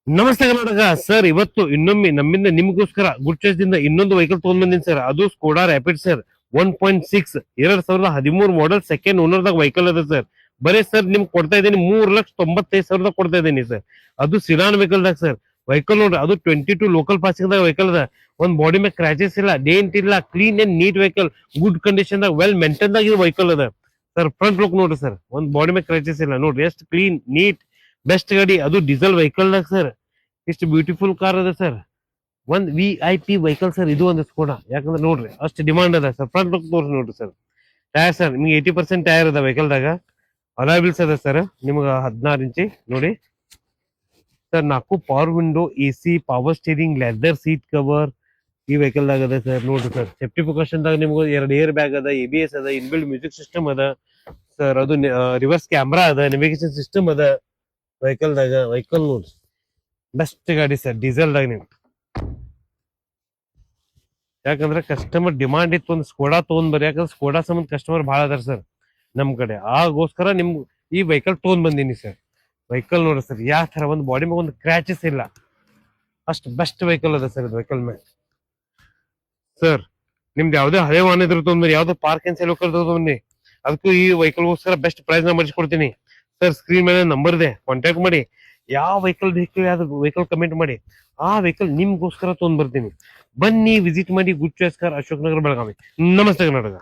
ನಮಸ್ತೆ ಕರ್ನಾಟಕ ಸರ್. ಇವತ್ತು ಇನ್ನೊಮ್ಮೆ ನಮ್ಮಿಂದ ನಿಮಗೋಸ್ಕರ ಗುಡ್ ಚಾಯ್ಸ್ ದಿಂದ ಇನ್ನೊಂದು ವೆಹಿಕಲ್ ತಗೊಂಡ್ ಬಂದಿನಿ ಸರ್. ಅದು Skoda rapid sir. 1.6 2013 model second owner ದಾಗ ವೆಹಿಕಲ್ ಅದ ಸರ್. ಬರೀ ಸರ್ ನಿಮ್ಗೆ ಕೊಡ್ತಾ ಇದ್ದೀನಿ 3,95,000 ಕೊಡ್ತಾ ಇದ್ದೀನಿ ಸರ್. ಅದು ಸಿಡಾನ್ ವೆಹಿಕಲ್ ದಾಗ ಸರ್. ವೆಹಿಕಲ್ ನೋಡ್ರಿ, ಅದು 22 ಲೋಕಲ್ ಪಾಸಿಂಗ್ ದಾಗ ವೆಹಿಕಲ್ ಅದ. ಒಂದ್ ಬಾಡಿ ಮೇಲೆ ಕ್ರಾಚಸ್ ಇಲ್ಲ, ಡೇಂಟ್ ಇಲ್ಲ, clean and neat vehicle, good condition ದಾಗ ವೆಲ್ ಮೇಂಟೈನ್ ದಾಗ ಇದು ವೆಹಿಕಲ್ ಅದ ಸರ್. ಫ್ರಂಟ್ ಲುಕ್ ನೋಡ್ರಿ ಸರ್, ಒಂದ್ ಬಾಡಿ ಮೇಲೆ ಕ್ರಾಚಸ್ ಇಲ್ಲ ನೋಡ್ರಿ, ಎಷ್ಟು ಕ್ಲೀನ್ ನೀಟ್ ಬೆಸ್ಟ್ ಗಾಡಿ. ಅದು ಡೀಸೆಲ್ ವೆಹಿಕಲ್ ದಾಗ ಸರ್. ಇಷ್ಟು ಬ್ಯೂಟಿಫುಲ್ ಕಾರ್ ಅದ ಸರ್. ಒಂದ್ VIP ವೆಹಿಕಲ್ ಸರ್ ಇದು ಒಂದು ಸ್ಕೋಡಾ. ಯಾಕಂದ್ರೆ ನೋಡ್ರಿ ಅಷ್ಟು ಡಿಮಾಂಡ್ ಅದ ಸರ್. ಫ್ರಂಟ್ ಲುಕ್ ತೋರಿಸಿ ನೋಡ್ರಿ ಸರ್. ಟೈರ್ ಸರ್ ನಿಮ್ಗೆ 80% ಟೈರ್ ಅದ ವೆಹಿಕಲ್ ದಾಗ. ಅಲಾವಿಲ್ಸ್ ಅದ ಸರ್ ನಿಮ್ಗ 16 ಇಂಚಿ ನೋಡಿ sir. 4 power window, AC, power steering, leather seat cover ಈ ವೆಹಿಕಲ್ ದಾಗ ಅದ ಸರ್. ನೋಡ್ರಿ ಸರ್, ಸೇಫ್ಟಿ ಪ್ರಿಕಾಷನ್ ದಾಗ ನಿಮ್ಗೆ 2 ಏರ್ ಬ್ಯಾಗ್ ಅದ, ABS ಅದ, ಇನ್ಬಿಲ್ಡ್ ಮ್ಯೂಸಿಕ್ ಸಿಸ್ಟಮ್ ಅದ ಸರ್. ಅದು ರಿವರ್ಸ್ ಕ್ಯಾಮ್ರಾ ಅದ, ನ್ಯಾವಿಗೇಷನ್ ಸಿಸ್ಟಮ್ ಅದ ವೆಹಿಕಲ್ ದಾಗ. ವೆಹಿಕಲ್ ನೋಡ್ರಿ ಬೆಸ್ಟ್ ಗಾಡಿ ಸರ್ ಡೀಸೆಲ್ ದಾಗ. ನೀವು ಯಾಕಂದ್ರೆ ಕಸ್ಟಮರ್ ಡಿಮಾಂಡ್ ಇತ್ತು ಒಂದು ಸ್ಕೋಡಾ ತಗೊಂಡ್ ಬರ್ರಿ. ಯಾಕಂದ್ರೆ ಸ್ಕೋಡಾ ಸಂಬಂಧ ಕಸ್ಟಮರ್ ಭಾಳ ಅದಾರ ಸರ್ ನಮ್ ಕಡೆ. ಆಗೋಸ್ಕರ ನಿಮ್ ಈ ವೆಹಿಕಲ್ ತಗೊಂಡ್ ಬಂದೀನಿ ಸರ್. ವೆಹಿಕಲ್ ನೋಡ್ರಿ ಸರ್, ಯಾವ ತರ ಒಂದು ಬಾಡಿ ಮೇಲೆ ಒಂದು ಕ್ರ್ಯಾಚಸ್ ಇಲ್ಲ, ಅಷ್ಟು ಬೆಸ್ಟ್ ವೆಹಿಕಲ್ ಅದ ಸರ್ ಇದು. ವೆಹಿಕಲ್ ಮೇಲೆ ಸರ್ ನಿಮ್ದು ಯಾವ್ದೇ ಹಳೆ ವಾಹನ ಇದ್ರು ತೊಗೊಂಡ್ಬರಿ, ಯಾವ್ದೋ ಪಾರ್ಕ್ ಅಂಡ್ ಸೇಲ್ ತಗೊಂಡ್ಬನ್ನಿ. ಅದಕ್ಕೂ ಈ ವೆಹಿಕಲ್ಗೋಸ್ಕರ ಬೆಸ್ಟ್ ಪ್ರೈಸ್ ನ ಮಾಡಿಸ್ಕೊಡ್ತೀನಿ ಸರ್. ಸ್ಕ್ರೀನ್ ಮೇಲೆ ನಂಬರ್ ಇದೆ, ಕಾಂಟ್ಯಾಕ್ಟ್ ಮಾಡಿ. ಯಾವ ವೆಹಿಕಲ್ ಬೇಕು, ಯಾವ್ದು ವೆಹಿಕಲ್ ಕಮೆಂಟ್ ಮಾಡಿ, ಆ ವೆಹಿಕಲ್ ನಿಮ್ಗೋಸ್ಕರ ತೊಗೊಂಡ್ ಬರ್ತೀನಿ. ಬನ್ನಿ, ವಿಸಿಟ್ ಮಾಡಿ. Good choice car, Ashok Nagar, Belagavi. ನಮಸ್ತೆ ಕರ್ನಾಟಕ.